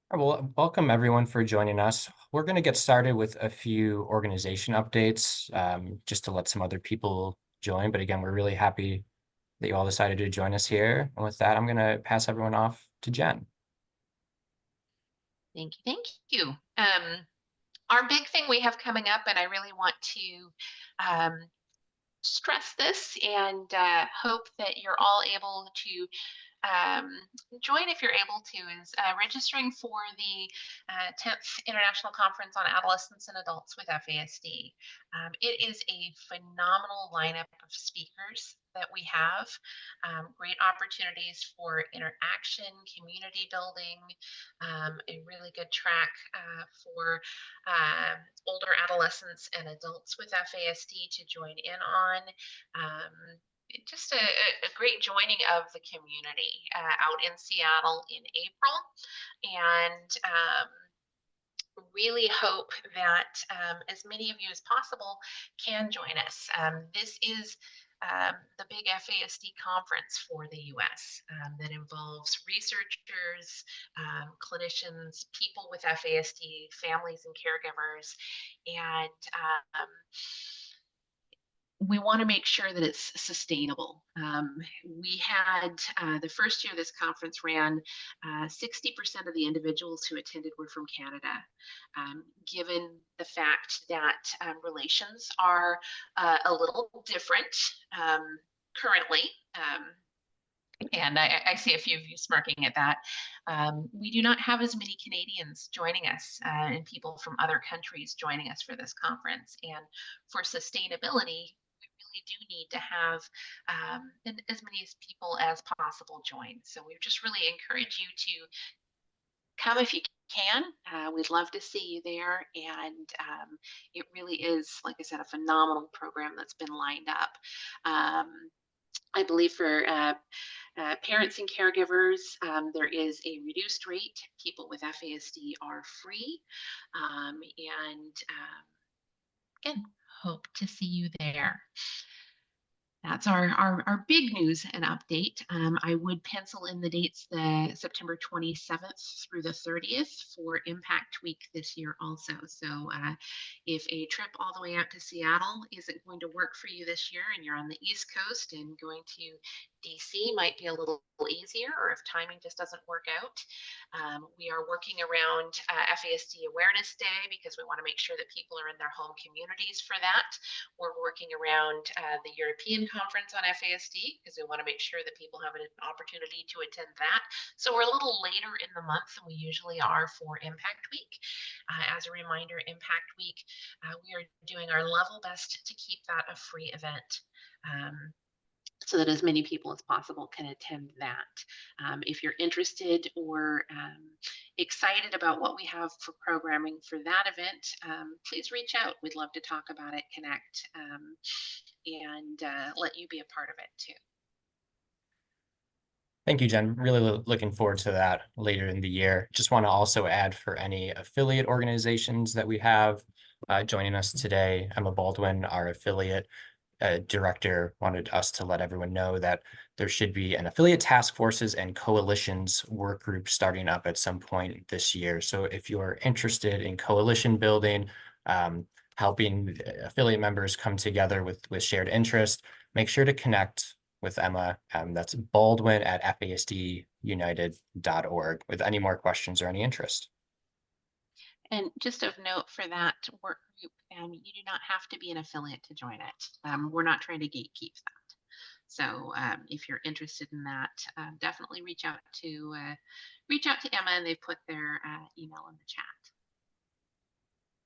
Well, welcome everyone for joining us. We're going to get started with a few organization updates just to let some other people join. But again, we're really happy that you all decided to join us here. And with that, I'm going to pass everyone off to Jen. Thank you. Thank you. Our big thing we have coming up, and I really want to um, stress this and hope that you're all able to um, join if you're able to, is registering for the 10th International Conference on Adolescents and Adults with FASD. It is a phenomenal lineup of speakers that we have, great opportunities for interaction, community building, a really good track for older adolescents and adults with FASD to join in on. Just a great joining of the community out in Seattle in April. And really hope that as many of you as possible can join us. This is the big FASD conference for the US that involves researchers, clinicians, people with FASD, families and caregivers, and we want to make sure that it's sustainable. We had the first year this conference ran, 60% of the individuals who attended were from Canada. Given the fact that relations are a little different currently, and I see a few of you smirking at that. We do not have as many Canadians joining us and people from other countries joining us for this conference. And for sustainability, we really do need to have as many people as possible join. So we just really encourage you to come if you can. We'd love to see you there. And it really is, like I said, a phenomenal program that's been lined up. I believe for parents and caregivers, there is a reduced rate. People with FASD are free. And again, hope to see you there. That's our big news and update. I would pencil in the dates, the September 27th through the 30th for Impact Week this year also. So if a trip all the way out to Seattle isn't going to work for you this year and you're on the East Coast and going to DC might be a little easier, or if timing just doesn't work out, we are working around FASD Awareness Day because we want to make sure that people are in their home communities for that. We're working around the European Conference on FASD because we want to make sure that people have an opportunity to attend that. So we're a little later in the month than we usually are for Impact Week. As a reminder, Impact Week, we are doing our level best to keep that a free event. So that as many people as possible can attend that. If you're interested or excited about what we have for programming for that event, please reach out. We'd love to talk about it, connect, and let you be a part of it too. Thank you, Jen. Really looking forward to that later in the year. Just want to also add for any affiliate organizations that we have joining us today, Emma Baldwin, our affiliate director, wanted us to let everyone know that there should be an affiliate task forces and coalitions work group starting up at some point this year. So if you're interested in coalition building, helping affiliate members come together with shared interest, make sure to connect with Emma. That's Baldwin at FASDunited.org with any more questions or any interest. And just of note for that work group, you do not have to be an affiliate to join it. We're not trying to gatekeep that. So if you're interested in that, definitely reach out to Emma, and they've put their email in the chat.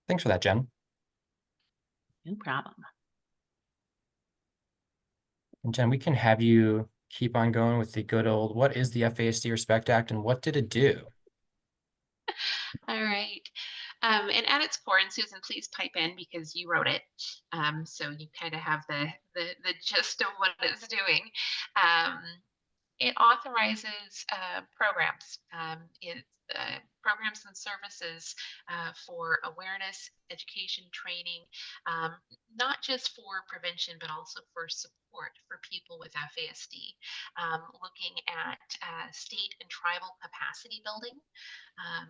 Thanks for that, Jen. No problem. And Jen, we can have you keep on going with the good old, what is the FASD Respect Act and what did it do? All right. And at its core, and Susan, please pipe in because you wrote it. So you kind of have the gist of what it's doing. It authorizes programs. Programs and services for awareness, education, training, um, not just for prevention, but also for support for people with FASD. Looking at state and tribal capacity building.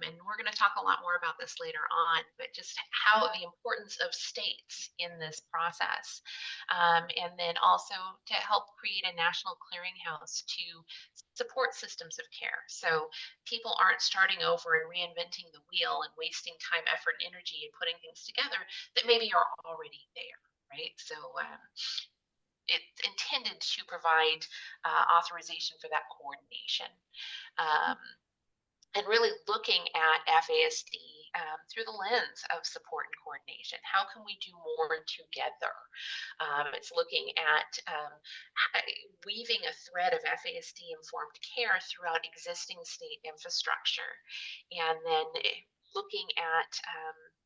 And we're going to talk a lot more about this later on, but just how the importance of states in this process. And then also to help create a national clearinghouse to support systems of care. So people aren't starting over and reinventing the wheel and wasting time, effort, and energy and putting things together that maybe are already there, right? So it's intended to provide authorization for that coordination. Um, and really looking at FASD through the lens of support and coordination. How can we do more together? It's looking at weaving a thread of FASD informed care throughout existing state infrastructure, and then looking at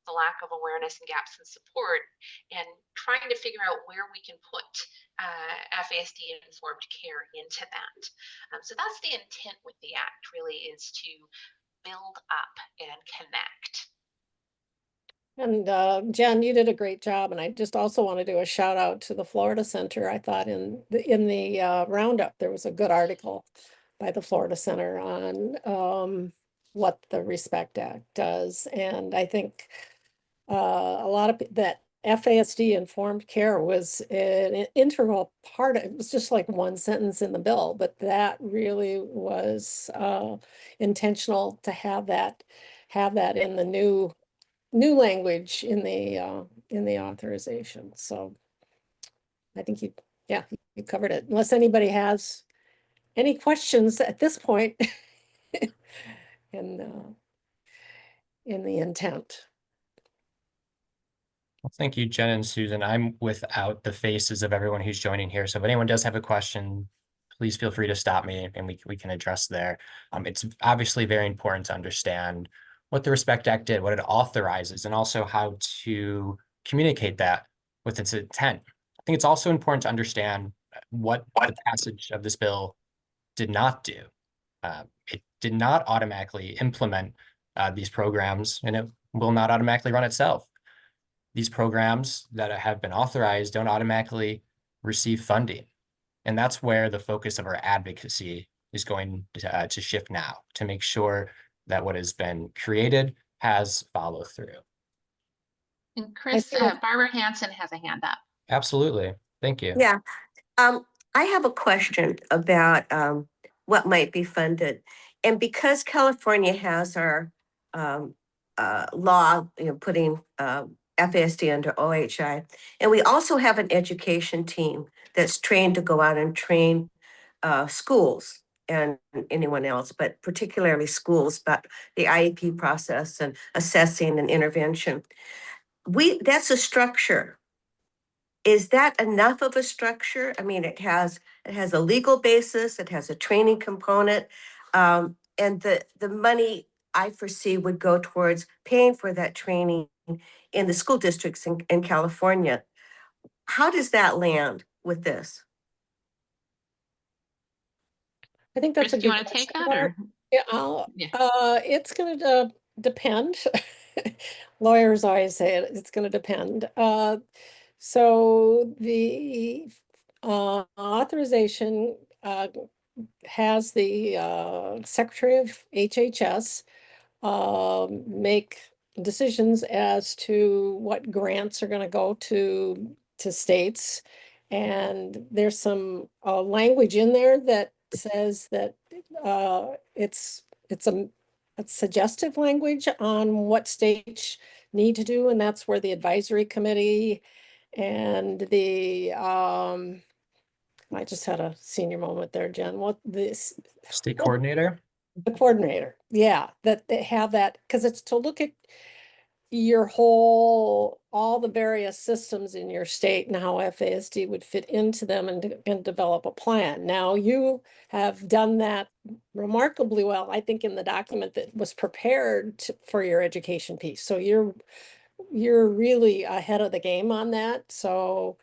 the lack of awareness and gaps in support, and trying to figure out where we can put FASD informed care into that. So that's the intent with the act, really, is to build up and connect. And Jen, you did a great job, and I just also want to do a shout out to the Florida Center. I thought in the roundup there was a good article by the Florida Center on what the Respect Act does, and I think a lot of that FASD informed care was an integral part. It was just like one sentence in the bill, but that really was intentional to have that in the new language in the authorization. So I think you covered it. Unless anybody has any questions at this point in the intent. Well, thank you, Jen and Susan. I'm without the faces of everyone who's joining here. So if anyone does have a question, please feel free to stop me and we can address there. It's obviously very important to understand what the Respect Act did, what it authorizes, and also how to communicate that with its intent. I think it's also important to understand what the passage of this bill did not do. It did not automatically implement these programs, and it will not automatically run itself. These programs that have been authorized don't automatically receive funding. And that's where the focus of our advocacy is going to shift now, to make sure that what has been created has follow through. And Chris, Barbara Hansen has a hand up. Absolutely. Thank you. Yeah. I have a question about what might be funded. And because California has our law, putting FASD under OHI, and we also have an education team that's trained to go out and train schools and anyone else, but particularly schools, about the IEP process and assessing and intervention. That's a structure. Is that enough of a structure? I mean, it has a legal basis, it has a training component, and the money I foresee would go towards paying for that training in the school districts in California. How does that land with this? I think that's Chris, a do you good want to take question, that, or? Yeah, it's going to depend. Lawyers always say it's going to depend. So the authorization has the Secretary of HHS make decisions as to what grants are going to go to states. And there's some language in there that says that it's suggestive language on what states need to do, and that's where the advisory committee and the I just had a senior moment there, Jen. What this State coordinator? the coordinator, yeah, that they have that, because it's to look at your all the various systems in your state and how FASD would fit into them and develop a plan. Now, you have done that remarkably well, I think, in the document that was prepared for your education piece. So you're really ahead of the game on that. So,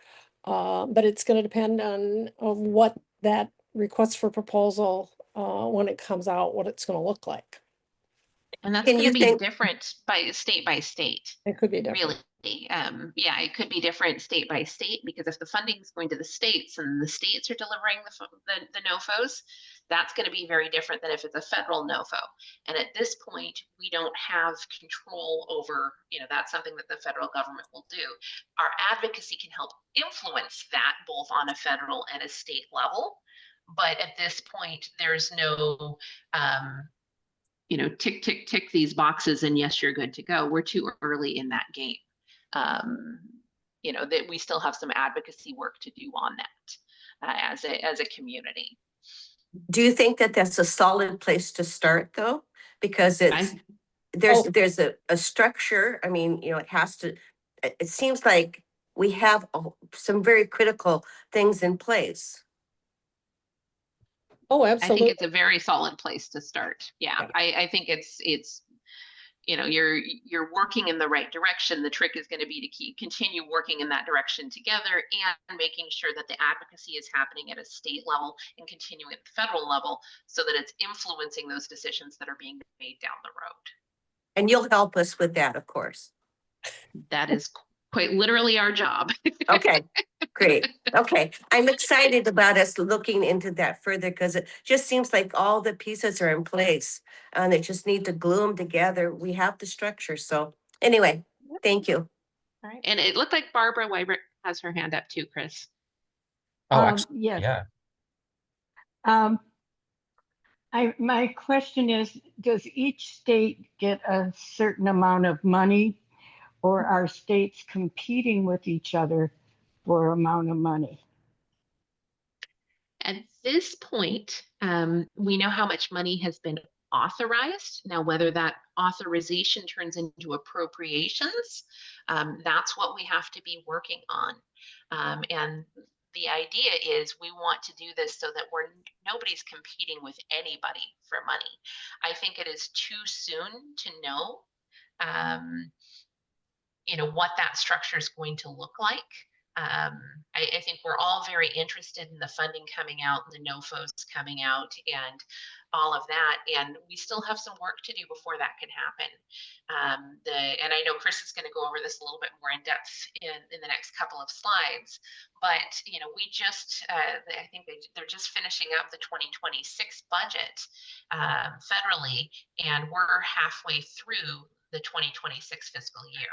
but it's going to depend on what that request for proposal, when it comes out, what it's gonna look like. And that's Can going you to be think, different by state. It could be different. Really. Yeah, it could be different state by state, because if the funding is going to the states and the states are delivering the NOFOs, that's going to be very different than if it's a federal NOFO. And at this point, we don't have control over, that's something that the federal government will do. Our advocacy can help influence that both on a federal and a state level. But at this point, there's no, tick, tick, tick these boxes and yes, you're good to go. We're too early in that game. That we still have some advocacy work to do on that as a community. do you think that that's a solid place to start though? Because there's a structure. I mean, it has to, it seems like we have some very critical things in place. Oh, I think absolutely. it's a very solid place to start. Yeah. I think it's you're working in the right direction. The trick is going to be to continue working in that direction together and making sure that the advocacy is happening at a state level and continuing at the federal level so that it's influencing those decisions that are being made down the road. And you'll help us with that, of course. That is quite literally our job. Okay, great. Okay, I'm excited about us looking into that further because it just seems like all the pieces are in place and they just need to glue them together. We have the structure. So anyway, thank you. All right. And it looked like Barbara Weibert has her hand up too, Chris. Oh, excellent. Yes. Yeah. My question is, does each state get a certain amount of money, or are states competing with each other for amount of money? At this point, we know how much money has been authorized. Now, whether that authorization turns into appropriations, that's what we have to be working on. And the idea is we want to do this so that nobody's competing with anybody for money. I think it is too soon to know, what that structure is going to look like. I think we're all very interested in the funding coming out, the NOFOs coming out, and all of that. And we still have some work to do before that can happen. And I know Chris is going to go over this a little bit more in depth in the next couple of slides. But we just, I think they're just finishing up the 2026 budget federally, and we're halfway through the 2026 fiscal year.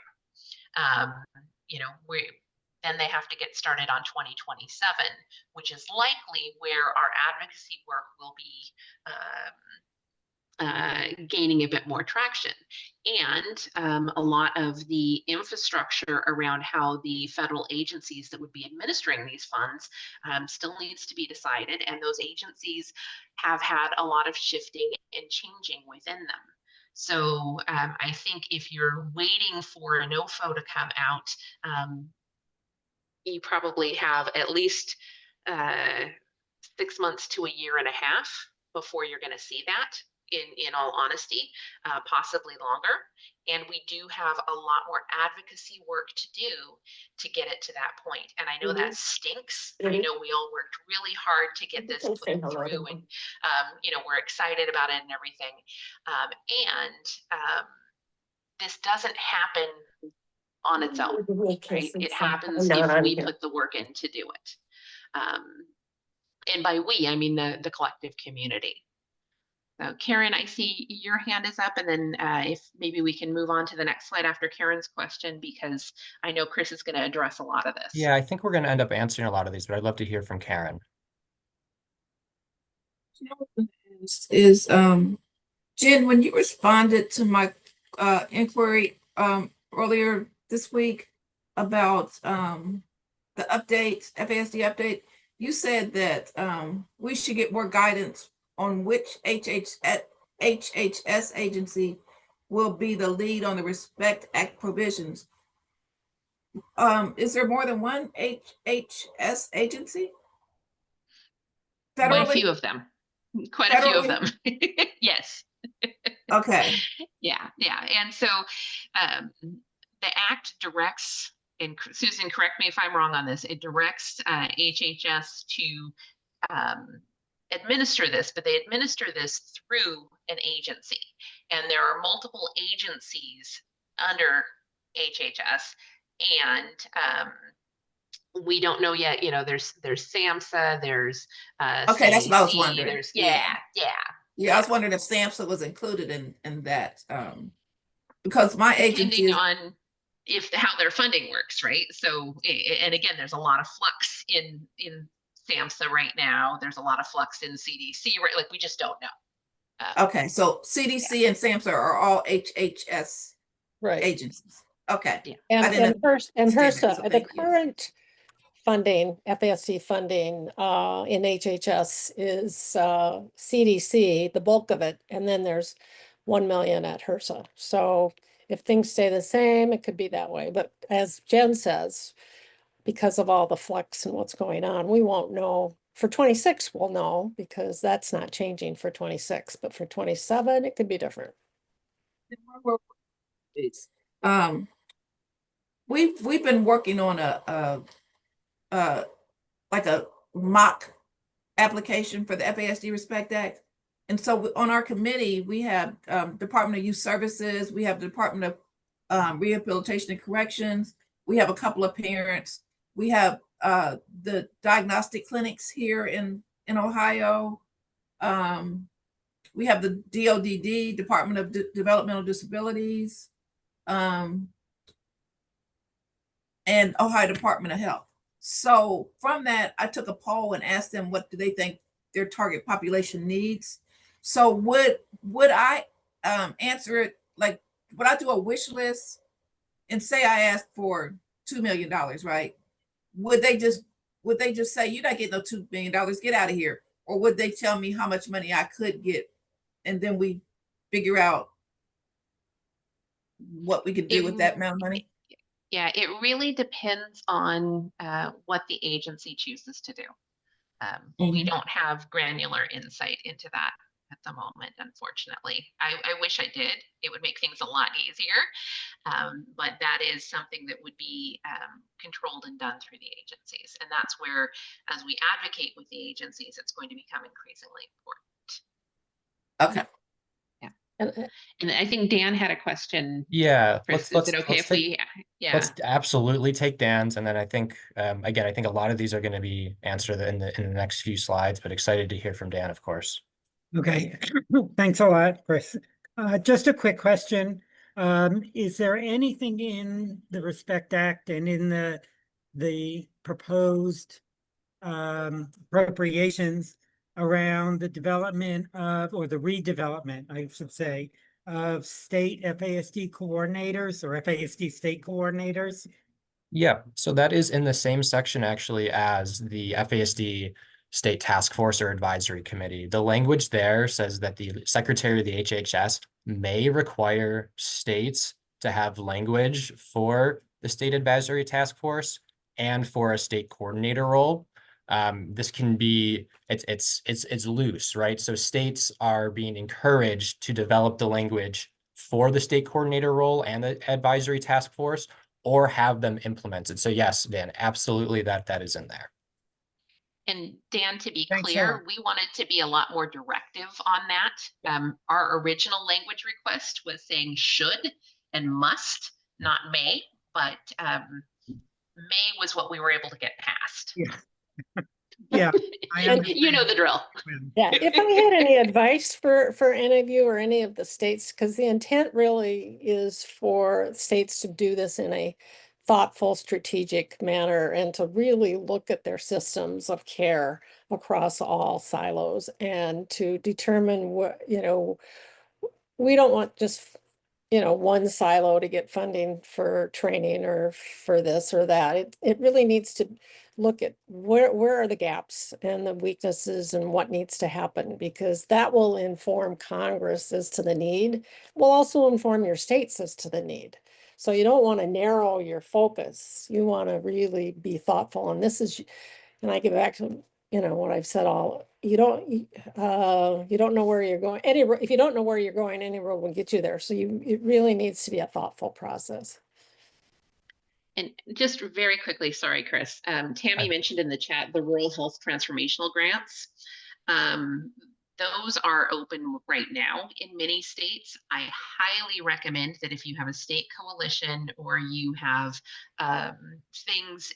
Then they have to get started on 2027, which is likely where our advocacy work will be gaining a bit more traction. And a lot of the infrastructure around how the federal agencies that would be administering these funds still needs to be decided. And those agencies have had a lot of shifting and changing within them. So I think if you're waiting for a NOFO to come out, you probably have at least 6 months to a year and a half before you're going to see that, in all honesty, possibly longer. And we do have a lot more advocacy work to do to get it to that point. And I know that stinks. I know we all worked really hard to get this put through, and we're excited about it and everything. This doesn't happen on its own, right? It happens if we put the work in to do it. And by we, I mean the collective community. So Karen, I see your hand is up, and then if maybe we can move on to the next slide after Karen's question, because I know Chris is going to address a lot of this. Yeah, I think we're going to end up answering a lot of these, but I'd love to hear from Karen. Jen, when you responded to my inquiry earlier this week about the update, FASD update, you said that we should get more guidance on which HHS agency will be the lead on the Respect Act provisions. Is there more than one HHS agency? Federally? Quite a few of them. Quite a few of them. Yes. Okay. Yeah. And so the act directs, and Susan, correct me if I'm wrong on this, it directs HHS to administer this, but they administer this through an agency. And there are multiple agencies under HHS. And we don't know yet, there's SAMHSA, there's Okay, that's what I was CDC, wondering. there's, Yeah, I was wondering if SAMHSA was included in that, because my agency depending is, on how their funding works, right? So, and again, there's a lot of flux in SAMHSA right now. There's a lot of flux in CDC, right? Like, we just don't know. okay, so CDC and SAMHSA are all HHS Right. agencies. Okay. Yeah. And I didn't HRSA, understand that, so the thank you. current funding, FASD funding in HHS is CDC, the bulk of it, and then there's 1 million at HRSA. So if things stay the same, it could be that way. But as Jen says, because of all the flux and what's going on, we won't know. For 26, we'll know because that's not changing for 26, but for 27, it could be different. We've been working on like a mock application for the FASD Respect Act. And so on our committee, we have Department of Youth Services, we have the Department of Rehabilitation and Corrections, we have a couple of parents, we have the diagnostic clinics here in Ohio. We have the DODD, Department of Developmental Disabilities, and Ohio Department of Health. So from that, I took a poll and asked them what do they think their target population needs. So would I answer it like, would I do a wish list and say I asked for $2 million, right? Would they just say, you're not getting no $2 million, get out of here? Or would they tell me how much money I could get? And then we figure out what we could do with that amount of money? Yeah, it really depends on what the agency chooses to do. We don't have granular insight into that at the moment, unfortunately. I wish I did. It would make things a lot easier. But that is something that would be controlled and done through the agencies. And that's where, as we advocate with the agencies, it's going to become increasingly important. Okay. And I think Dan had a question. Yeah, Chris, is it okay if we, yeah. Let's absolutely take Dan's, and then I think again, I think a lot of these are going to be answered in the next few slides, but excited to hear from Dan, of course. Okay, thanks a lot, Chris. Just a quick question. Is there anything in the Respect Act and in the proposed appropriations around the development of, or the redevelopment, I should say, of state FASD coordinators or FASD state coordinators? Yeah, so that is in the same section actually as the FASD State Task Force or Advisory Committee. The language there says that the Secretary of the HHS may require states to have language for the State Advisory Task Force and for a state coordinator role. This can be, it's loose, right? So states are being encouraged to develop the language for the state coordinator role and the advisory task force, or have them implemented. So yes, Dan, absolutely that is in there. And Dan, to be Thanks a clear, lot. we wanted to be a lot more directive on that. Our original language request was saying should and must, not may, but may was what we were able to get past. Yeah. Yeah, And you know the drill. Yeah, if I had any advice for any of you or any of the states, because the intent really is for states to do this in a thoughtful, strategic manner and to really look at their systems of care across all silos and to determine what, we don't want just, one silo to get funding for training or for this or that. It really needs to look at where are the gaps and the weaknesses and what needs to happen, because that will inform Congress as to the need, will also inform your states as to the need. So you don't want to narrow your focus. You want to really be thoughtful. And this is, and I get back to, what I've said you don't know where you're going. If you don't know where you're going, any road will get you there. So it really needs to be a thoughtful process. And just very quickly, sorry, Chris, Tammy mentioned in the chat the rural health transformational grants. Those are open right now in many states. I highly recommend that if you have a state coalition or you have things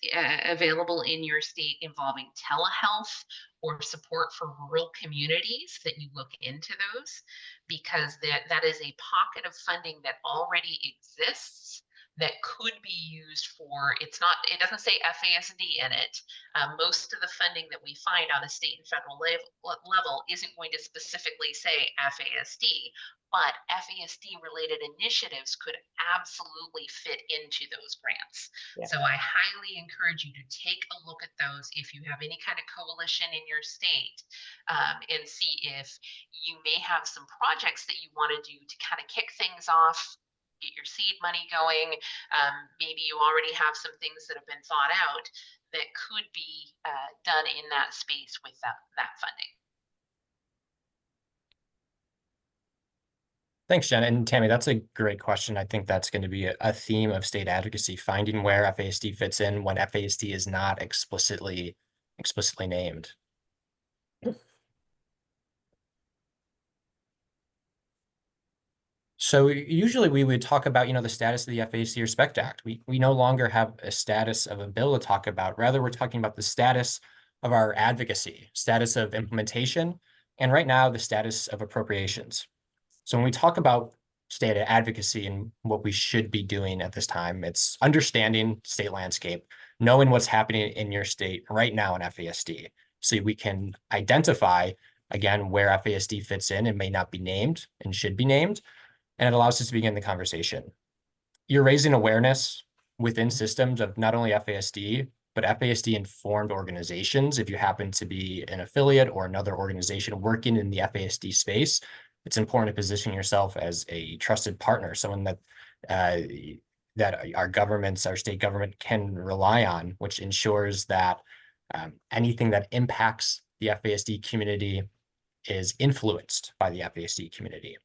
available in your state involving telehealth or support for rural communities, that you look into those, because that is a pocket of funding that already exists that could be used for, it doesn't say FASD in it. Most of the funding that we find on a state and federal level isn't going to specifically say FASD, but FASD related initiatives could absolutely fit into those grants. Yeah. So I highly encourage you to take a look at those if you have any kind of coalition in your state, and see if you may have some projects that you want to do to kind of kick things off, get your seed money going. Maybe you already have some things that have been thought out that could be done in that space with that funding. Thanks, Jen. And Tammy, that's a great question. I think that's going to be a theme of state advocacy, finding where FASD fits in when FASD is not explicitly named. So usually we would talk about, the status of the FASD Respect Act. We no longer have a status of a bill to talk about. Rather, we're talking about the status of our advocacy, status of implementation, and right now the status of appropriations. So when we talk about state advocacy and what we should be doing at this time, it's understanding state landscape, knowing what's happening in your state right now in FASD, so we can identify, again, where FASD fits in and may not be named and should be named, and it allows us to begin the conversation. You're raising awareness within systems of not only FASD, but FASD-informed organizations. If you happen to be an affiliate or another organization working in the FASD space, it's important to position yourself as a trusted partner, someone that our state government can rely on, which ensures that anything that impacts the FASD community is influenced by the FASD community.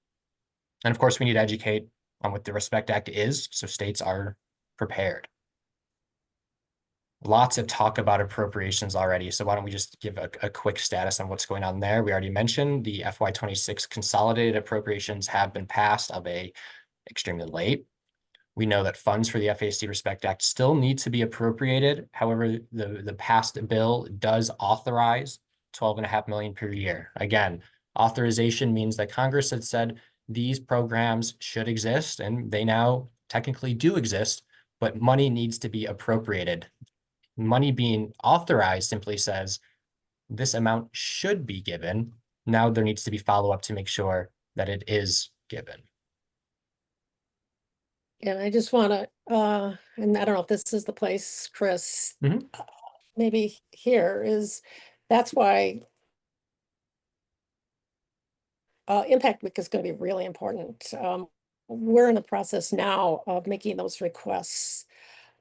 And of course, we need to educate on what the Respect Act is, so states are prepared. Lots of talk about appropriations already, so why don't we just give a quick status on what's going on there. We already mentioned the FY26 consolidated appropriations have been passed, albeit extremely late. We know that funds for the FASD Respect Act still need to be appropriated. However, the passed bill does authorize $12.5 million per year. Again, authorization means that Congress had said these programs should exist, and they now technically do exist, but money needs to be appropriated. Money being authorized simply says this amount should be given. Now there needs to be follow-up to make sure that it is given. And I just want to, and I don't know if this is the place, Chris, maybe here is, that's why Impact Week is going to be really important. We're in the process now of making those requests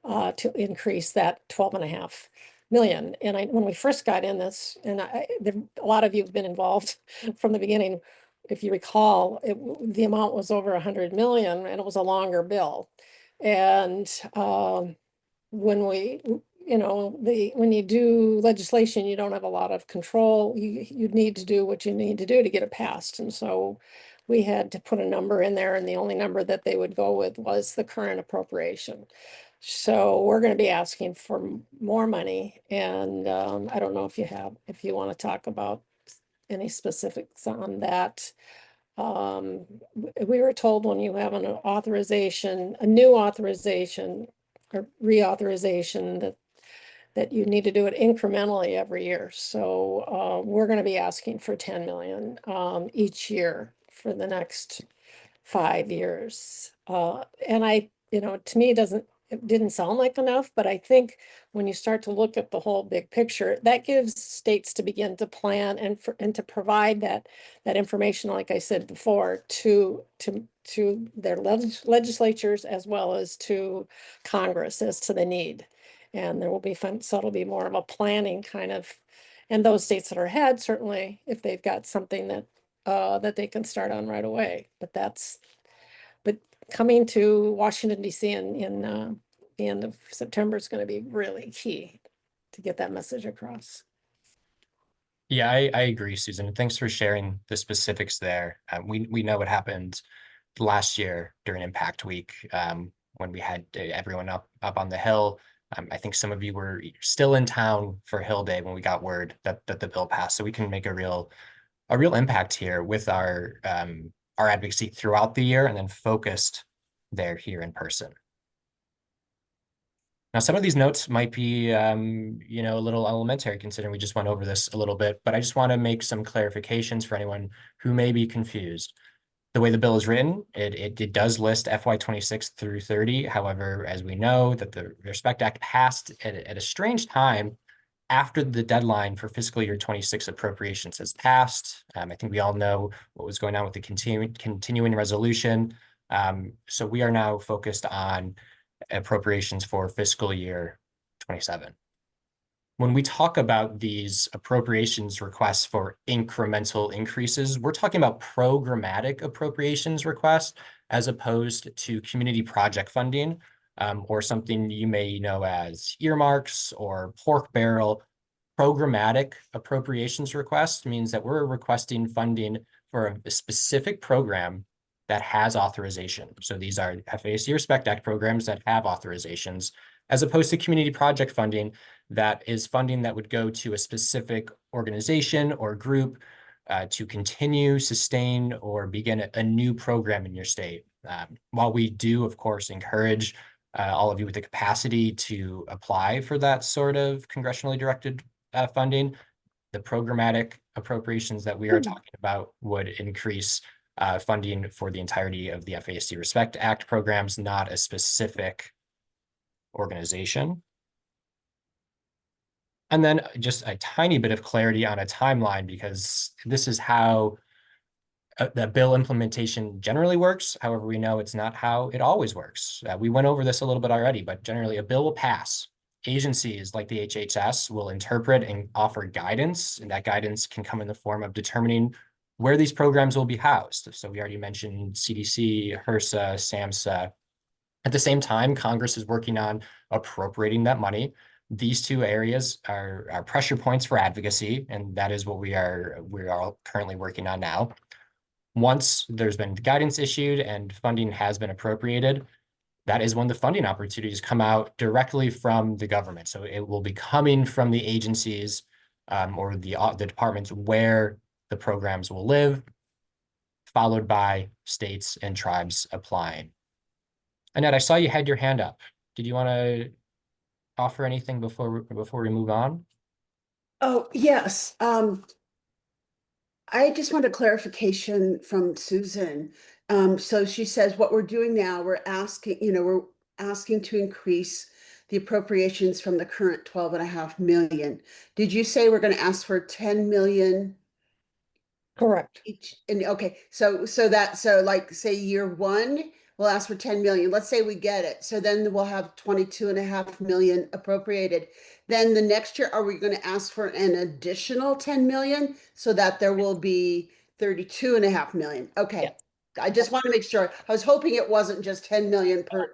to increase that 12.5 million. And when we first got in this, and a lot of you have been involved from the beginning, if you recall, the amount was over 100 million and it was a longer bill. And when when you do legislation, you don't have a lot of control. You need to do what you need to do to get it passed. And so we had to put a number in there, and the only number that they would go with was the current appropriation. So we're going to be asking for more money. And I don't know if you want to talk about any specifics on that. We were told when you have an authorization, a new authorization or reauthorization, that you need to do it incrementally every year. So we're going to be asking for 10 million each year for the next 5 years. And to me, it didn't sound like enough, but I think when you start to look at the whole big picture, that gives states to begin to plan and to provide that information, like I said before, to their legislatures as well as to Congress as to the need. And there will be so it'll be more of a planning kind of, and those states that are ahead, certainly, if they've got something that they can start on right away. But coming to Washington, D.C. in the end of September is going to be really key to get that message across. Yeah, I agree, Susan. Thanks for sharing the specifics there. We know what happened last year during Impact Week, when we had everyone up on the Hill. I think some of you were still in town for Hill Day when we got word that the bill passed. So we can make a real impact here with our advocacy throughout the year and then focused there here in person. Now, some of these notes might be, a little elementary considering we just went over this a little bit, but I just want to make some clarifications for anyone who may be confused. The way the bill is written, it does list FY26 through 30. However, as we know that the Respect Act passed at a strange time after the deadline for fiscal year 26 appropriations has passed. I think we all know what was going on with the continuing resolution. So we are now focused on appropriations for fiscal year 27. When we talk about these appropriations requests for incremental increases, we're talking about programmatic appropriations requests as opposed to community project funding, or something you may know as earmarks or pork barrel. Programmatic appropriations request means that we're requesting funding for a specific program that has authorization. So these are FASD Respect Act programs that have authorizations, as opposed to community project funding that is funding that would go to a specific organization or group to continue, sustain, or begin a new program in your state. While we do, of course, encourage all of you with the capacity to apply for that sort of congressionally directed funding, the programmatic appropriations that we are talking about would increase funding for the entirety of the FASD Respect Act programs, not a specific organization. And then just a tiny bit of clarity on a timeline, because this is how the bill implementation generally works. However, we know it's not how it always works. We went over this a little bit already, but generally a bill will pass. Agencies like the HHS will interpret and offer guidance, and that guidance can come in the form of determining where these programs will be housed. So we already mentioned CDC, HRSA, SAMHSA. At the same time, Congress is working on appropriating that money. These two areas are pressure points for advocacy, and that is what we are currently working on now. Once there's been guidance issued and funding has been appropriated, that is when the funding opportunities come out directly from the government. So it will be coming from the agencies or the departments where the programs will live, followed by states and tribes applying. Annette, I saw you had your hand up. Did you want to offer anything before we move on? Oh, yes. I just want a clarification from Susan. So she says what we're doing now, we're asking to increase the appropriations from the current 12.5 million. Did you say we're going to ask for 10 million Correct. each? And okay, so like say year one, we'll ask for 10 million. Let's say we get it. So then we'll have 22.5 million appropriated. Then the next year, are we going to ask for an additional 10 million so that there will be 32.5 million? Okay. Yeah. I just want to make sure. I was hoping it wasn't just 10 million per,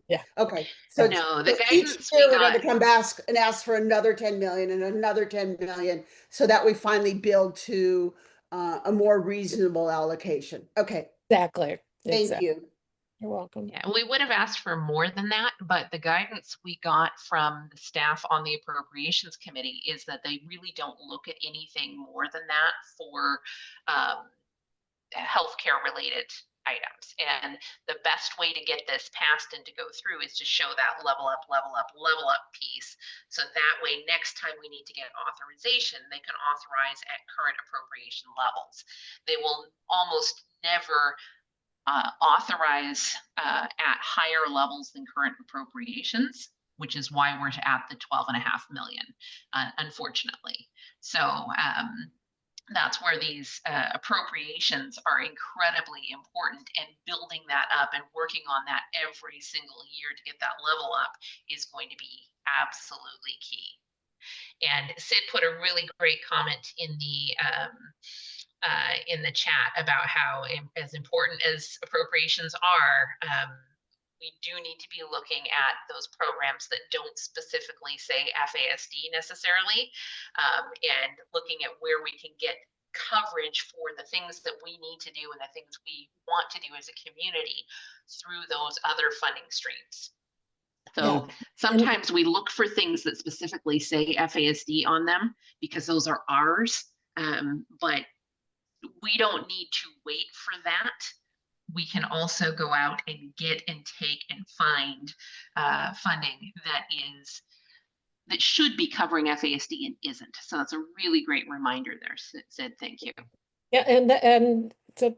Yeah. Okay. So, No, the so each guidance year we we're going to got, come back and ask for another 10 million and another 10 million so that we finally build to a more reasonable allocation. Okay. Exactly. Thank Exactly. you. You're welcome. yeah, we would have asked for more than that, but the guidance we got from the staff on the appropriations committee is that they really don't look at anything more than that for healthcare related items. And the best way to get this passed and to go through is to show that level up piece. So that way, next time we need to get authorization, they can authorize at current appropriation levels. They will almost never authorize at higher levels than current appropriations, which is why we're at the 12.5 million, unfortunately. So that's where these appropriations are incredibly important, and building that up and working on that every single year to get that level up is going to be absolutely key. And Sid put a really great comment in the chat about how, as important as appropriations are, we do need to be looking at those programs that don't specifically say FASD necessarily, and looking at where we can get coverage for the things that we need to do and the things we want to do as a community through those other funding streams. So sometimes we look for things that specifically say FASD on them because those are ours, but we don't need to wait for that. We can also go out and get and take and find funding that should be covering FASD and isn't. So that's a really great reminder there, Sid. Thank you. Yeah, and to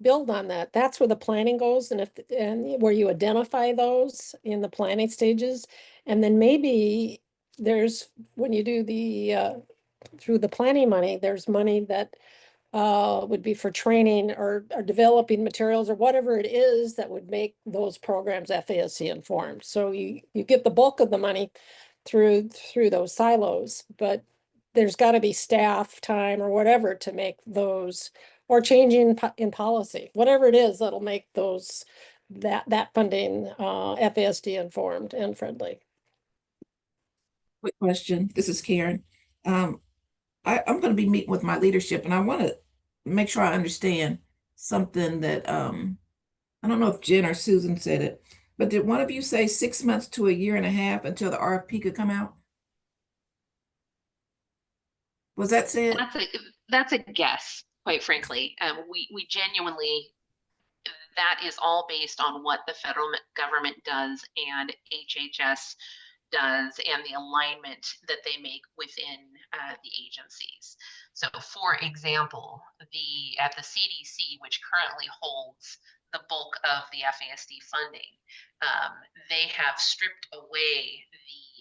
build on that, that's where the planning goes, and where you identify those in the planning stages, and then maybe there's, when you do the through the planning money, there's money that would be for training or developing materials or whatever it is that would make those programs FASC informed. So you get the bulk of the money through those silos, but there's got to be staff time or whatever to make those, or changing in policy, whatever it is that'll make those that funding FASD informed and friendly. Quick question. This is Karen. I'm going to be meeting with my leadership, and I want to make sure I understand something that I don't know if Jen or Susan said it, but did one of you say 6 months to a year and a half until the RFP could come out? Was that said? That's a guess, quite frankly. We genuinely, that is all based on what the federal government does and HHS does and the alignment that they make within the agencies. So for example, at the CDC, which currently holds the bulk of the FASD funding, they have stripped away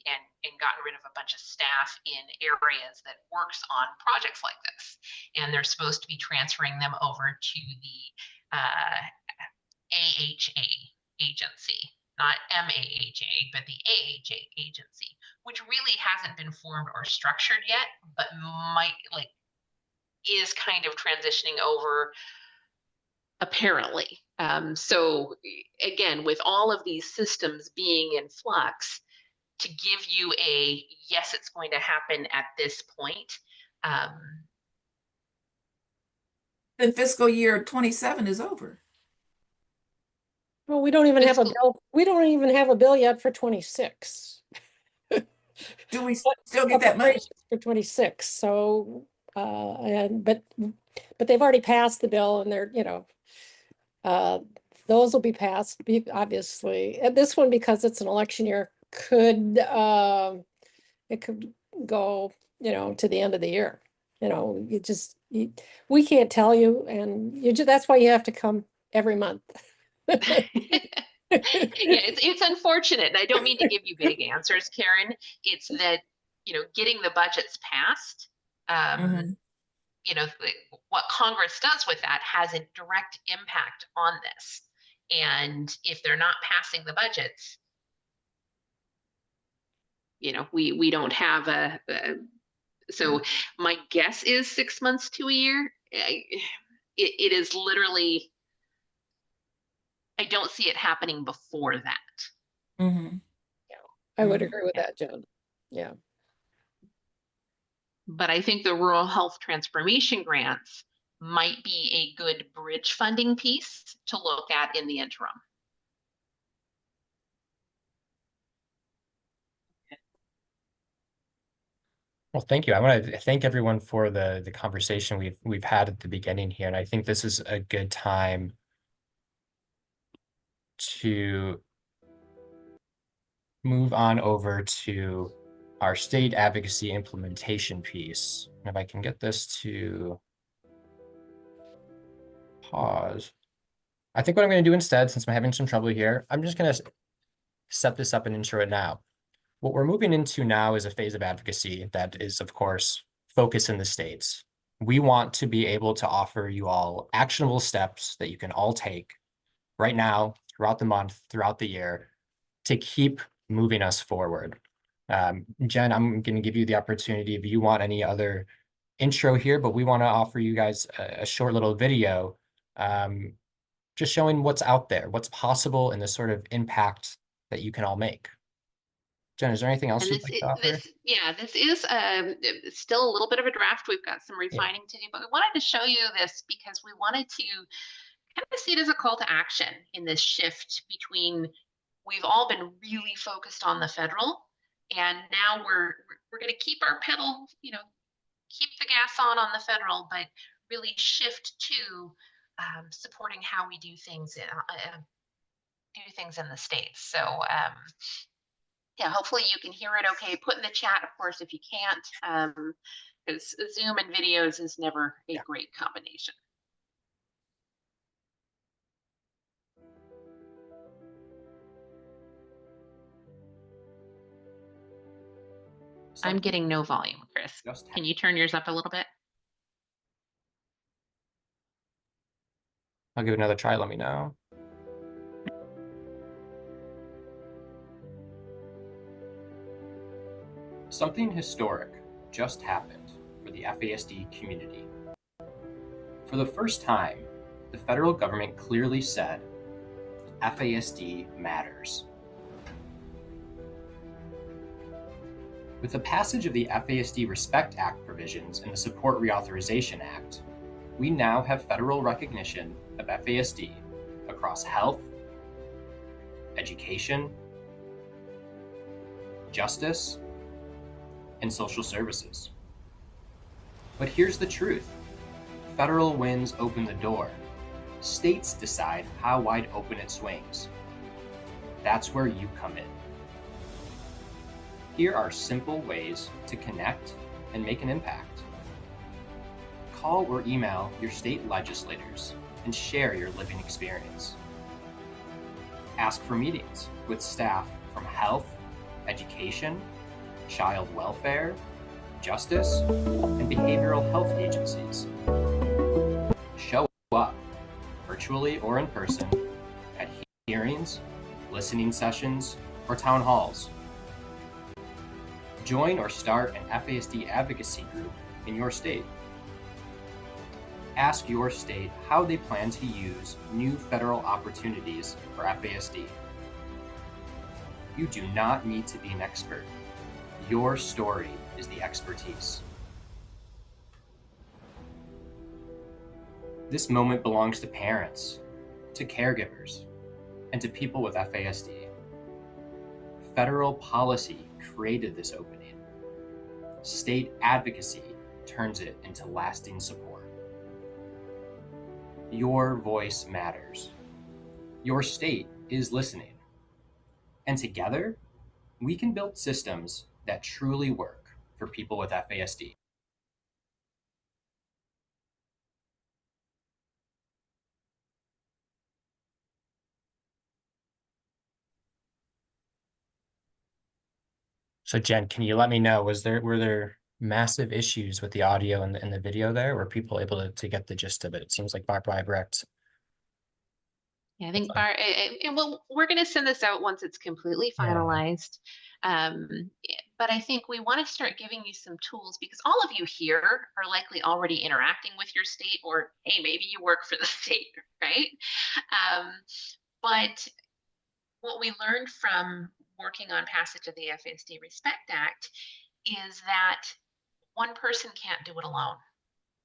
and gotten rid of a bunch of staff in areas that works on projects like this. And they're supposed to be transferring them over to the AHA agency, not MAHA, but the AHA agency, which really hasn't been formed or structured yet, but is kind of transitioning over apparently. So again, with all of these systems being in flux, to give you a yes, it's going to happen at this point. Then fiscal year 27 is over. Well, we don't even have a bill. We don't even have a bill yet for 26. Do we still get that money for 26? So, but they've already passed the bill, and they're, those will be passed, obviously. And this one, because it's an election year, it could go, to the end of the year. We can't tell you, and that's why you have to come every month. Yeah, it's unfortunate, and I don't mean to give you vague answers, Karen. It's that getting the budgets passed, what Congress does with that has a direct impact on this. And if they're not passing the budgets, we don't have so my guess is 6 months to a year. It is literally, I don't see it happening before that. Mm-hmm. I would agree with that, Jen. Yeah. But I think the rural health transformation grants might be a good bridge funding piece to look at in the interim. Well, thank you. I want to thank everyone for the conversation we've had at the beginning here, and I think this is a good time to move on over to our state advocacy implementation piece. And if I can get this to pause. I think what I'm going to do instead, since I'm having some trouble here, I'm just going to set this up and intro it now. What we're moving into now is a phase of advocacy that is, of course, focused in the states. We want to be able to offer you all actionable steps that you can all take right now, throughout the month, throughout the year, to keep moving us forward. Jen, I'm going to give you the opportunity if you want any other intro here, but we want to offer you guys a short little video just showing what's out there, what's possible, and the sort of impact that you can all make. Jen, is there anything else And you'd like to offer? this is still a little bit of a draft. We've got some Yeah. refining to do, but we wanted to show you this because we wanted to kind of see it as a call to action in this shift between we've all been really focused on the federal, and now we're going to keep our pedal, keep the gas on the federal, but really shift to supporting how we do things in the states. So yeah, hopefully you can hear it okay. Put in the chat, of course, if you can't, because Zoom and videos is never a great combination. I'm getting no volume, Chris. Can you turn yours up a little bit? I'll give it another try. Let me know. Something historic just happened for the FASD community. For the first time, the federal government clearly said, FASD matters. With the passage of the FASD Respect Act provisions and the Support Reauthorization Act, we now have federal recognition of FASD across health, education, justice, and social services. But here's the truth. Federal wins open the door. States decide how wide open it swings. That's where you come in. Here are simple ways to connect and make an impact. Call or email your state legislators and share your living experience. Ask for meetings with staff from health, education, child welfare, justice, and behavioral health agencies. Show up, virtually or in person, at hearings, listening sessions, or town halls. Join or start an FASD advocacy group in your state. Ask your state how they plan to use new federal opportunities for FASD. You do not need to be an expert. Your story is the expertise. This moment belongs to parents, to caregivers, and to people with FASD. Federal policy created this opening. State advocacy turns it into lasting support. Your voice matters. Your state is listening. And together, we can build systems that truly work for people with FASD. So Jen, can you let me know, were there massive issues with the audio and the video there? Were people able to get the gist of it? It seems like Barbara Ibrecht. Yeah, I think and we're going to send this out once it's completely finalized. But I think we want to start giving you some tools because all of you here are likely already interacting with your state, or hey, maybe you work for the state, right? But what we learned from working on passage of the FASD Respect Act is that one person can't do it alone.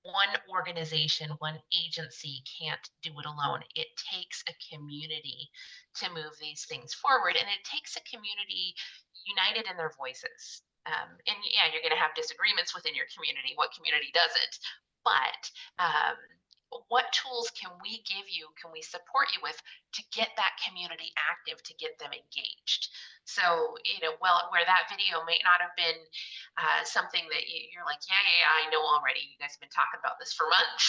One organization, one agency can't do it alone. It takes a community to move these things forward, and it takes a community united in their voices. And yeah, you're going to have disagreements within your community. What community doesn't? But what tools can we give you, can we support you with to get that community active, to get them engaged? So, well, where that video may not have been something that you're like, yeah, I know already. You guys have been talking about this for months.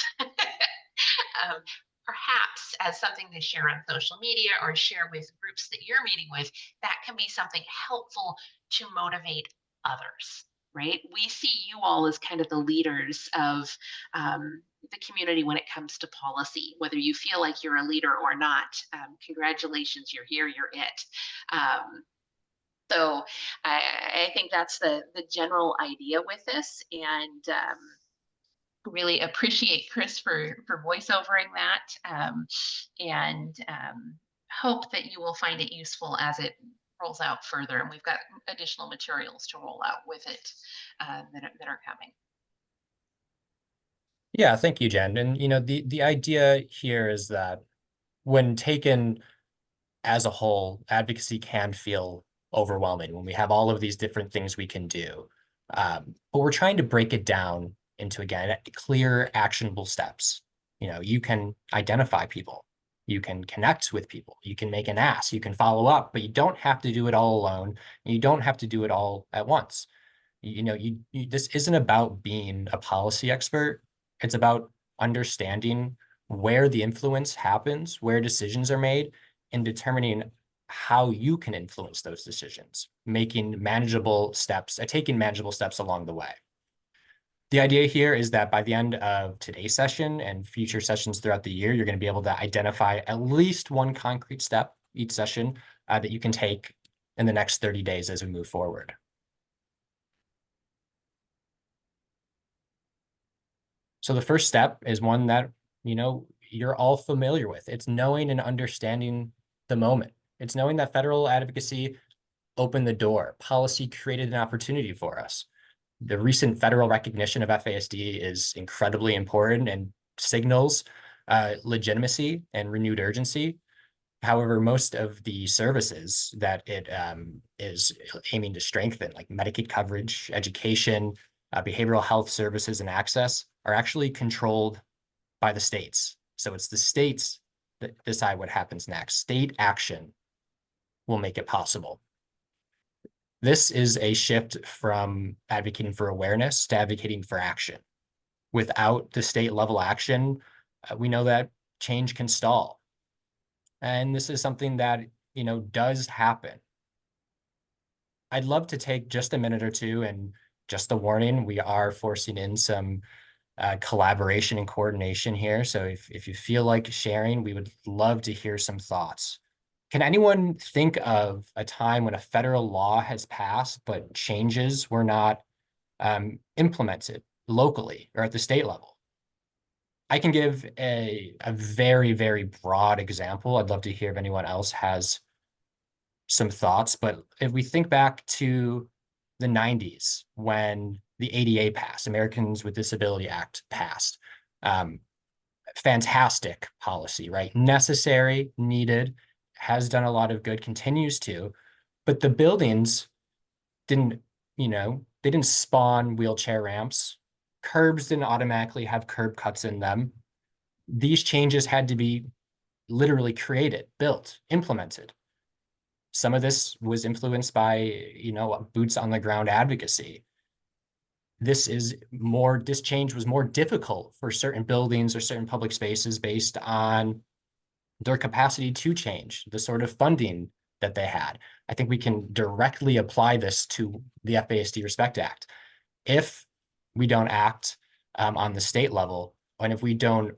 Perhaps as something to share on social media or share with groups that you're meeting with, that can be something helpful to motivate others, right? We see you all as kind of the leaders of the community when it comes to policy, whether you feel like you're a leader or not. Congratulations, you're here, you're it. So I think that's the general idea with this. And really appreciate Chris for voiceovering that, and hope that you will find it useful as it rolls out further. And we've got additional materials to roll out with it that are coming. Yeah, thank you, Jen. And the idea here is that when taken as a whole, advocacy can feel overwhelming when we have all of these different things we can do. But we're trying to break it down into, again, clear, actionable steps. You can identify people, you can connect with people, you can make an ask, you can follow up, but you don't have to do it all alone. You don't have to do it all at once. This isn't about being a policy expert. It's about understanding where the influence happens, where decisions are made, and determining how you can influence those decisions, taking manageable steps along the way. The idea here is that by the end of today's session and future sessions throughout the year, you're going to be able to identify at least one concrete step each session that you can take in the next 30 days as we move forward. So the first step is one that, you're all familiar with. It's knowing and understanding the moment. It's knowing that federal advocacy opened the door. Policy created an opportunity for us. The recent federal recognition of FASD is incredibly important and signals legitimacy and renewed urgency. However, most of the services that it is aiming to strengthen, like Medicaid coverage, education, behavioral health services, and access, are actually controlled by the states. So it's the states that decide what happens next. State action will make it possible. This is a shift from advocating for awareness to advocating for action. Without the state level action, we know that change can stall. And this is something that, does happen. I'd love to take just a minute or two, and just a warning, we are forcing in some collaboration and coordination here. So if you feel like sharing, we would love to hear some thoughts. Can anyone think of a time when a federal law has passed, but changes were not implemented locally or at the state level? I can give a very, very broad example. I'd love to hear if anyone else has some thoughts, but if we think back to the 90s when the ADA passed, Americans with Disability Act passed, fantastic policy, right? Necessary, needed, has done a lot of good, continues to, but the buildings didn't, they didn't spawn wheelchair ramps. Curbs didn't automatically have curb cuts in them. These changes had to be literally created, built, implemented. Some of this was influenced by, boots on the ground advocacy. This change was more difficult for certain buildings or certain public spaces based on their capacity to change, the sort of funding that they had. I think we can directly apply this to the FASD Respect Act. If we don't act on the state level, and if we don't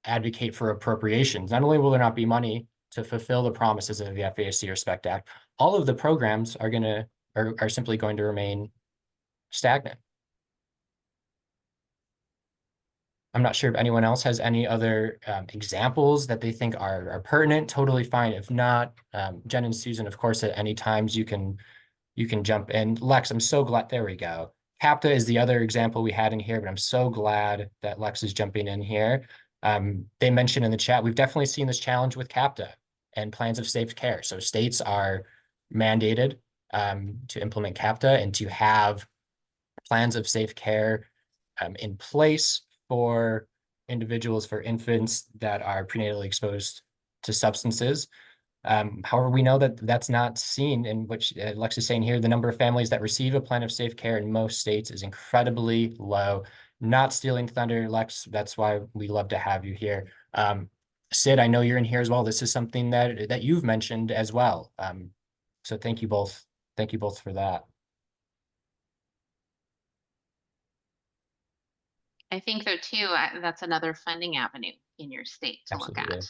advocate for appropriations, not only will there not be money to fulfill the promises of the FASD Respect Act, all of the programs are simply going to remain stagnant. I'm not sure if anyone else has any other examples that they think are pertinent. Totally fine. If not, Jen and Susan, of course, at any times you can jump in. Lex, I'm so glad. There we go. CAPTA is the other example we had in here, but I'm so glad that Lex is jumping in here. They mentioned in the chat, we've definitely seen this challenge with CAPTA and plans of safe care. So states are mandated to implement CAPTA and to have plans of safe care in place for individuals, for infants that are prenatally exposed to substances. However, we know that that's not seen, in which Lex is saying here, the number of families that receive a plan of safe care in most states is incredibly low. Not stealing thunder, Lex, that's why we love to have you here. Sid, I know you're in here as well. This is something that you've mentioned as well. So thank you both. Thank you both for that. I think though too, that's another funding avenue in your state to Absolutely. look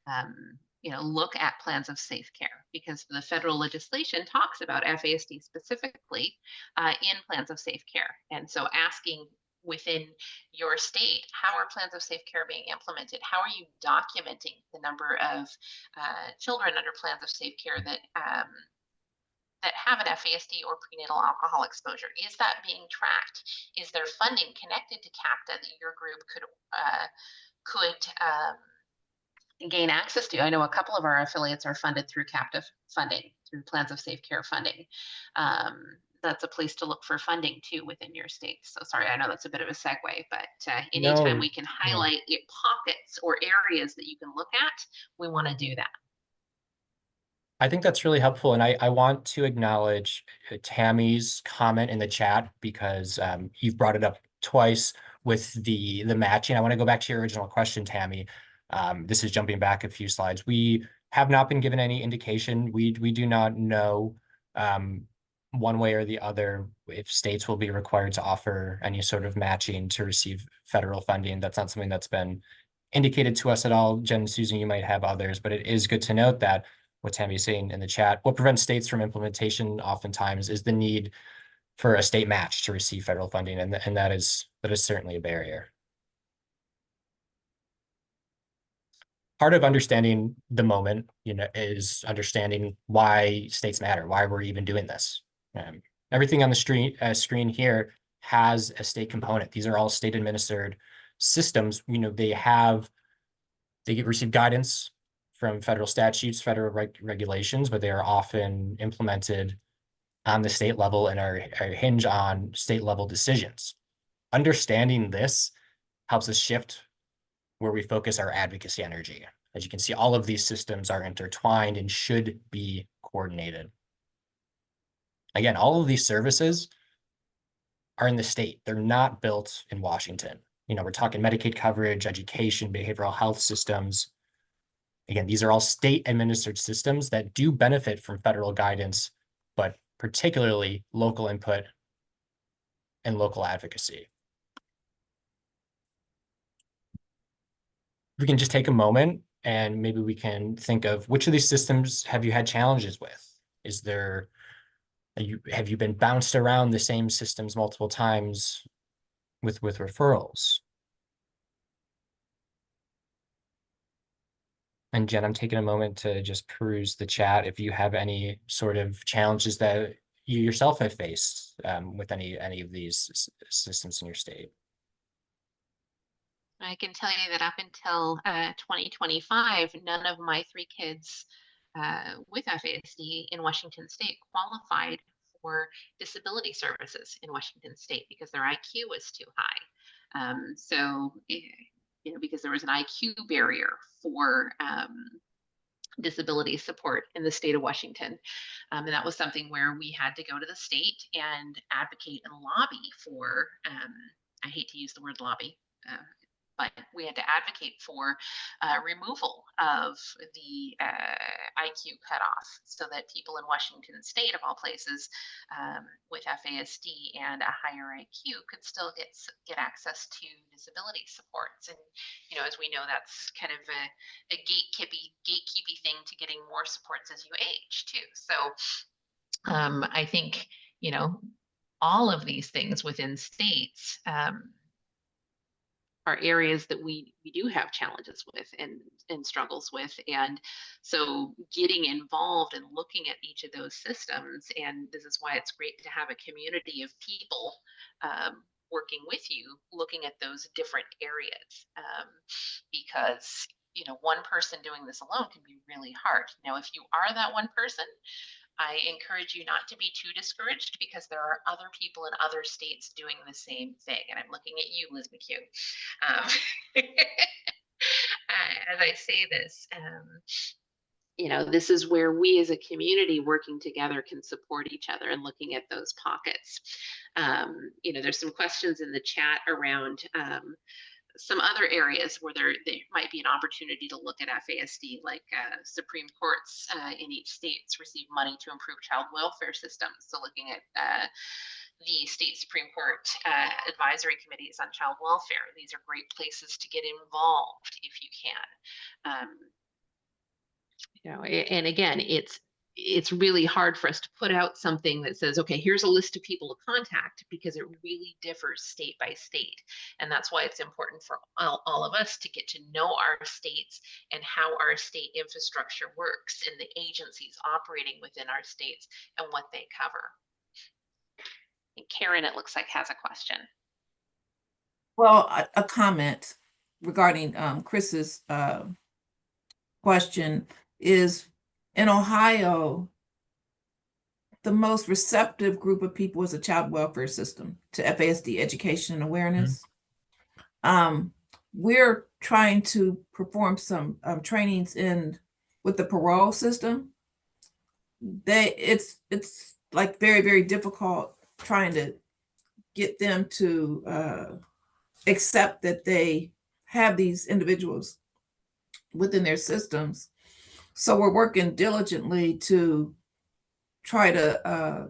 at. Look at plans of safe care, because the federal legislation talks about FASD specifically in plans of safe care. And so asking within your state. How are plans of safe care being implemented? How are you documenting the number of children under plans of safe care that that have an FASD or prenatal alcohol exposure? Is that being tracked? Is there funding connected to CAPTA that your group could gain access to? I know a couple of our affiliates are funded through CAPTA funding, through plans of safe care funding. That's a place to look for funding too within your state. So sorry, I know that's a bit of a segue, but anytime No, we can yeah. highlight pockets or areas that you can look at, we want to do that. I think that's really helpful. And I want to acknowledge Tammy's comment in the chat because you've brought it up twice with the matching. I want to go back to your original question, Tammy. This is jumping back a few slides. We have not been given any indication. We do not know one way or the other if states will be required to offer any sort of matching to receive federal funding. That's not something that's been indicated to us at all. Jen and Susan, you might have others, but it is good to note that what Tammy is saying in the chat, what prevents states from implementation oftentimes is the need for a state match to receive federal funding, and that is certainly a barrier. Part of understanding the moment, is understanding why states matter, why we're even doing this. Everything on the screen here has a state component. These are all state administered systems. They receive guidance from federal statutes, federal regulations, but they are often implemented on the state level and are hinge on state level decisions. Understanding this helps us shift where we focus our advocacy energy. As you can see, all of these systems are intertwined and should be coordinated. Again, all of these services are in the state. They're not built in Washington. We're talking Medicaid coverage, education, behavioral health systems. Again, these are all state administered systems that do benefit from federal guidance, but particularly local input and local advocacy. We can just take a moment and maybe we can think of which of these systems have you had challenges with? Have you been bounced around the same systems multiple times with referrals? And Jen, I'm taking a moment to just peruse the chat if you have any sort of challenges that you yourself have faced with any of these systems in your state. I can tell you that up until 2025, none of my 3 kids with FASD in Washington State qualified for disability services in Washington State because their IQ was too high. Because there was an IQ barrier for disability support in the state of Washington. And that was something where we had to go to the state and advocate and lobby for, I hate to use the word lobby, but we had to advocate for removal of the IQ cutoff so that people in Washington State, of all places, with FASD and a higher IQ could still get access to disability supports. And as we know, that's kind of a gatekeepy thing to getting more supports as you age too. So I think all of these things within states are areas that we do have challenges with and struggles with. And so getting involved and looking at each of those systems, and this is why it's great to have a community of people working with you, looking at those different areas, because one person doing this alone can be really hard. Now, if you are that one person, I encourage you not to be too discouraged because there are other people in other states doing the same thing. And I'm looking at you, Liz McHugh. As I say this, this is where we as a community working together can support each other and looking at those pockets. There's some questions in the chat around some other areas where there might be an opportunity to look at FASD, like Supreme Courts in each state receive money to improve child welfare systems. So looking at the state Supreme Court advisory committees on child welfare, these are great places to get involved if you can. And again, it's it's really hard for us to put out something that says, okay, here's a list of people to contact, because it really differs state by state. And that's why it's important for all of us to get to know our states and how our state infrastructure works and the agencies operating within our states and what they cover. And Karen, it looks like, has a question. Well, a comment regarding Chris's question is, in Ohio, the most receptive group of people is the child welfare system to FASD education and awareness. We're trying to perform some trainings with the parole system. It's like very, very difficult trying to get them to accept that they have these individuals within their systems. So we're working diligently to try to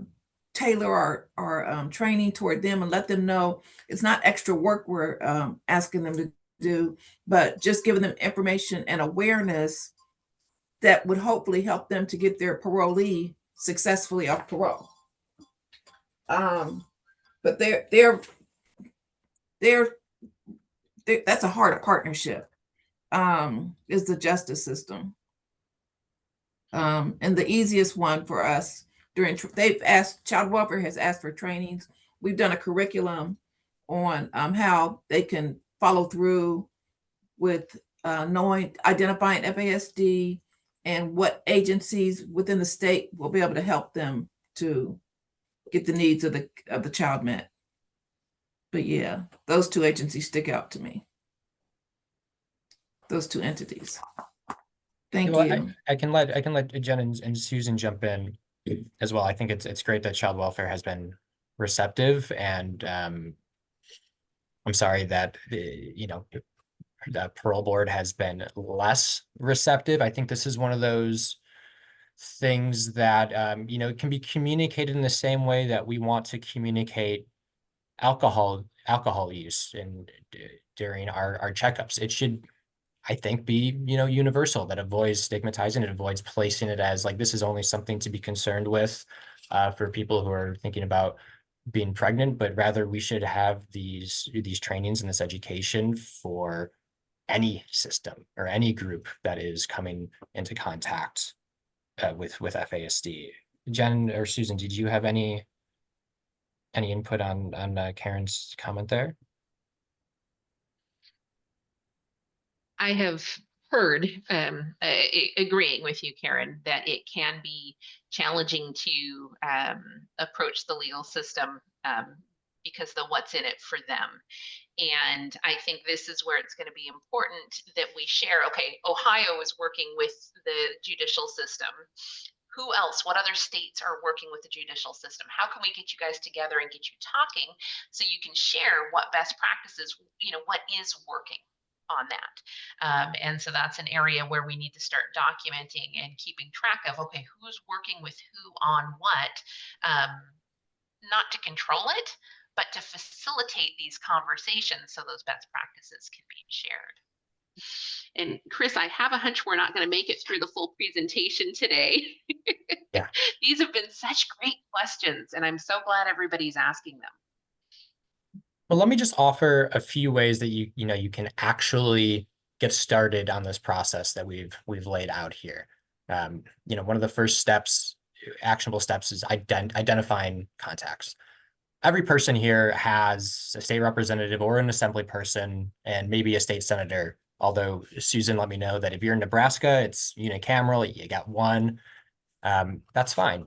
tailor our training toward them and let them know it's not extra work we're asking them to do, but just giving them information and awareness that would hopefully help them to get their parolee successfully off parole. But that's a harder partnership, is the justice system. And the easiest one for us child welfare has asked for trainings. We've done a curriculum on how they can follow through with identifying FASD and what agencies within the state will be able to help them to get the needs of the child met. But yeah, those two agencies stick out to me. Those two entities. Thank you. I can let Jen and Susan jump in as well. I think it's great that child welfare has been receptive, and I'm sorry that the parole board has been less receptive. I think this is one of those things that can be communicated in the same way that we want to communicate alcohol use during our checkups. It should, I think, be universal, that avoids stigmatizing it, avoids placing it as like this is only something to be concerned with for people who are thinking about being pregnant, but rather we should have these trainings and this education for any system or any group that is coming into contact with FASD. Jen or Susan, did you have any input on Karen's comment there? I have heard, agreeing with you, Karen, that it can be challenging to approach the legal system because of what's in it for them. And I think this is where it's going to be important that we share, okay, Ohio is working with the judicial system. Who else? What other states are working with the judicial system? How can we get you guys together and get you talking so you can share what best practices, what is working on that. And so that's an area where we need to start documenting and keeping track of, okay, who's working with who on what, not to control it, but to facilitate these conversations so those best practices can be shared. And Chris, I have a hunch we're not going to make it through the full presentation today. Yeah. These have been such great questions, and I'm so glad everybody's asking them. Well, let me just offer a few ways that you can actually get started on this process that we've laid out here. One of the first steps, actionable steps, is identifying contacts. Every person here has a state representative or an assembly person and maybe a state senator. Although Susan let me know that if you're in Nebraska, it's unicameral, you got one. That's fine.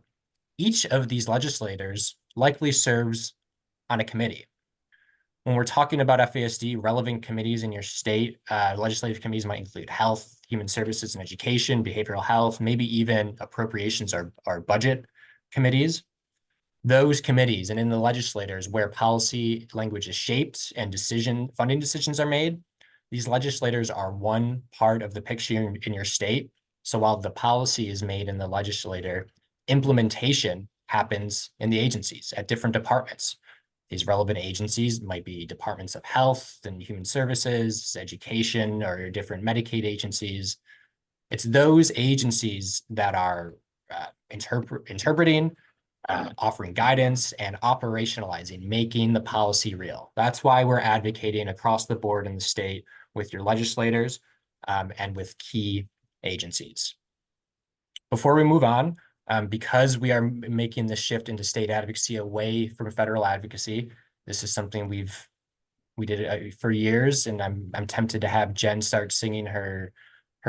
Each of these legislators likely serves on a committee. When we're talking about FASD, relevant committees in your state, legislative committees might include health, human services and education, behavioral health, maybe even appropriations or budget committees. Those committees and in the legislators where policy language is shaped and funding decisions are made, these legislators are one part of the picture in your state. So while the policy is made in the legislator, implementation happens in the agencies at different departments. These relevant agencies might be departments of health and human services, education, or different Medicaid agencies. It's those agencies that are interpreting, offering guidance, and operationalizing, making the policy real. That's why we're advocating across the board in the state with your legislators and with key agencies. Before we move on, because we are making the shift into state advocacy away from federal advocacy, this is something we did it for years, and I'm tempted to have Jen start singing her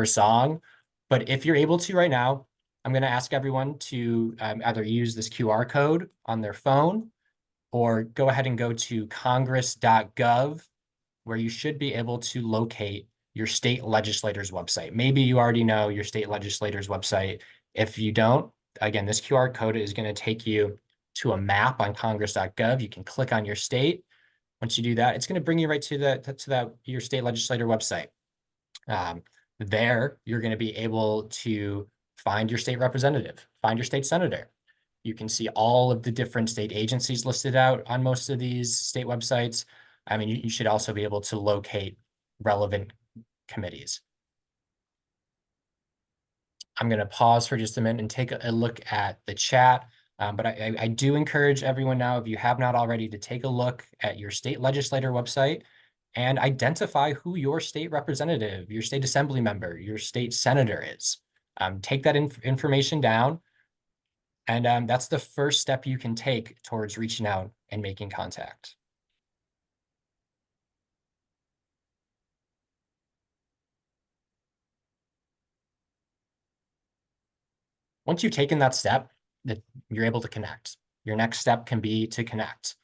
song. But if you're able to right now, I'm going to ask everyone to either use this QR code on their phone or go ahead and go to congress.gov, where you should be able to locate your state legislator's website. Maybe you already know your state legislator's website. If you don't, again, this QR code is going to take you to a map on congress.gov. You can click on your state. Once you do that, it's going to bring you right to your state legislator website. There, you're going to be able to find your state representative, find your state senator. You can see all of the different state agencies listed out on most of these state websites. I mean, you should also be able to locate relevant committees. I'm going to pause for just a minute and take a look at the chat. But I do encourage everyone now, if you have not already, to take a look at your state legislator website and identify who your state representative, your state assembly member, your state senator is. Take that information down. And that's the first step you can take towards reaching out and making contact. Once you've taken that step, you're able to connect. Your next step can be to connect.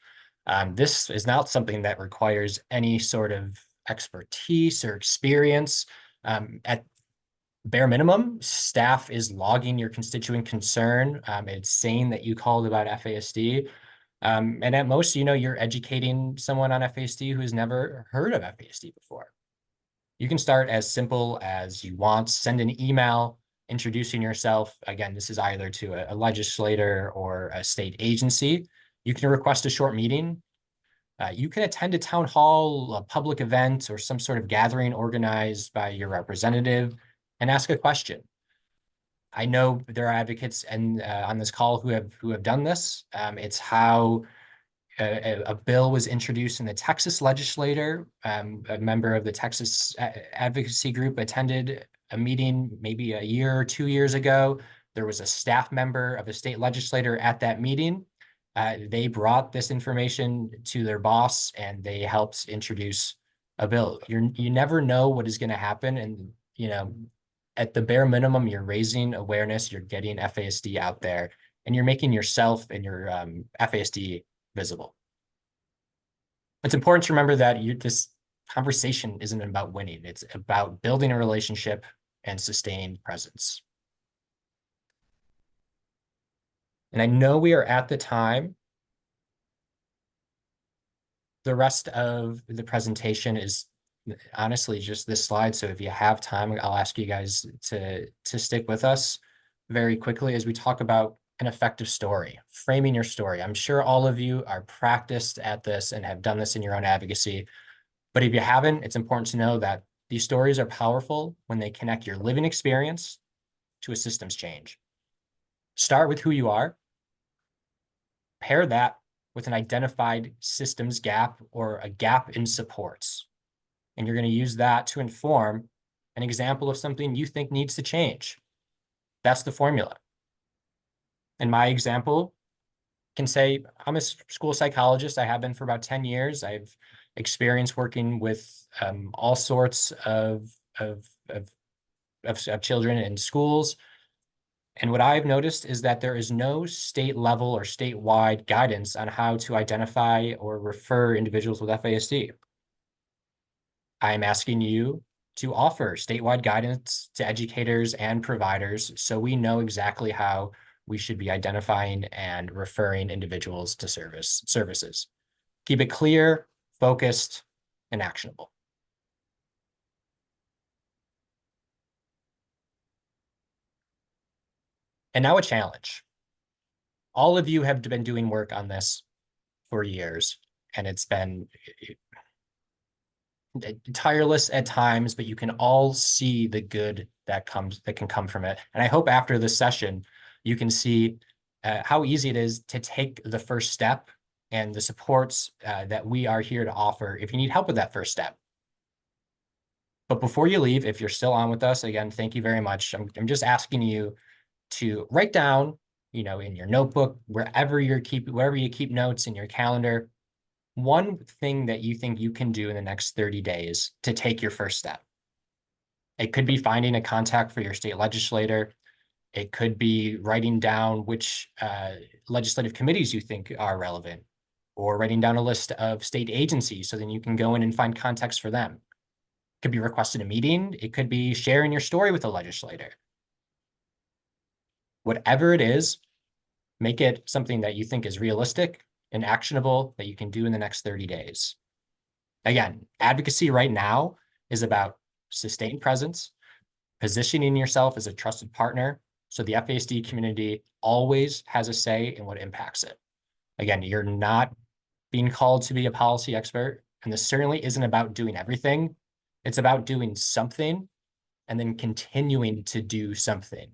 This is not something that requires any sort of expertise or experience. At bare minimum, staff is logging your constituent concern. It's saying that you called about FASD. And at most, you're educating someone on FASD who has never heard of FASD before. You can start as simple as you want, send an email introducing yourself. Again, this is either to a legislator or a state agency. You can request a short meeting. You can attend a town hall, a public event, or some sort of gathering organized by your representative and ask a question. I know there are advocates on this call who have done this. It's how a bill was introduced in the Texas legislature. A member of the Texas advocacy group attended a meeting maybe a year or 2 years ago. There was a staff member of a state legislator at that meeting. They brought this information to their boss and they helped introduce a bill. You never know what is going to happen. And, at the bare minimum, you're raising awareness, you're getting FASD out there, and you're making yourself and your FASD visible. It's important to remember that this conversation isn't about winning. It's about building a relationship and sustained presence. And I know we are at the time. The rest of the presentation is honestly just this slide. So if you have time, I'll ask you guys to stick with us very quickly as we talk about an effective story, framing your story. I'm sure all of you are practiced at this and have done this in your own advocacy. But if you haven't, it's important to know that these stories are powerful when they connect your living experience to a systems change. Start with who you are. Pair that with an identified systems gap or a gap in supports. And you're going to use that to inform an example of something you think needs to change. That's the formula. In my example, can say, I'm a school psychologist. I have been for about 10 years. I've experienced working with all sorts of children in schools. And what I've noticed is that there is no state level or statewide guidance on how to identify or refer individuals with FASD. I'm asking you to offer statewide guidance to educators and providers so we know exactly how we should be identifying and referring individuals to services. Keep it clear, focused, and actionable. And now a challenge. All of you have been doing work on this for years, and it's been tireless at times, but you can all see the good that can come from it. And I hope after this session, you can see how easy it is to take the first step and the supports that we are here to offer if you need help with that first step. But before you leave, if you're still on with us, again, thank you very much. I'm just asking you to write down, you know, in your notebook, wherever you keep notes, in your calendar, one thing that you think you can do in the next 30 days to take your first step. It could be finding a contact for your state legislator. It could be writing down which legislative committees you think are relevant, or writing down a list of state agencies so then you can go in and find contacts for them. It could be requesting a meeting. It could be sharing your story with a legislator. Whatever it is, make it something that you think is realistic and actionable that you can do in the next 30 days. Again, advocacy right now is about sustained presence, positioning yourself as a trusted partner, so the FASD community always has a say in what impacts it. Again, you're not being called to be a policy expert, and this certainly isn't about doing everything. It's about doing something and then continuing to do something.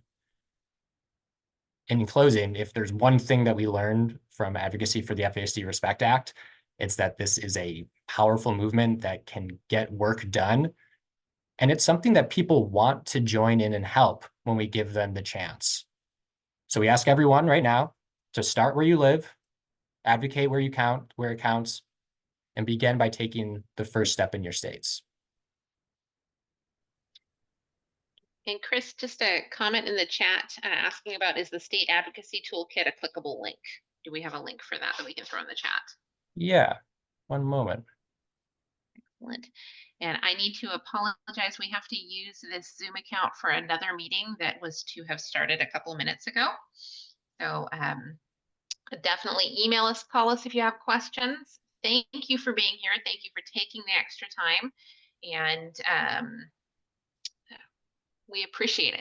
In closing, if there's one thing that we learned from advocacy for the FASD Respect Act, it's that this is a powerful movement that can get work done. And it's something that people want to join in and help when we give them the chance. So we ask everyone right now to start where you live, advocate where it counts, and begin by taking the first step in your states. And Chris, just a comment in the chat asking about, is the state advocacy toolkit a clickable link? Do we have a link for that we can throw in the chat? Yeah, one moment. Excellent. And I need to apologize. We have to use this Zoom account for another meeting that was to have started a couple of minutes ago. So definitely email us, call us if you have questions. Thank you for being here. Thank you for taking the extra time. And we appreciate it.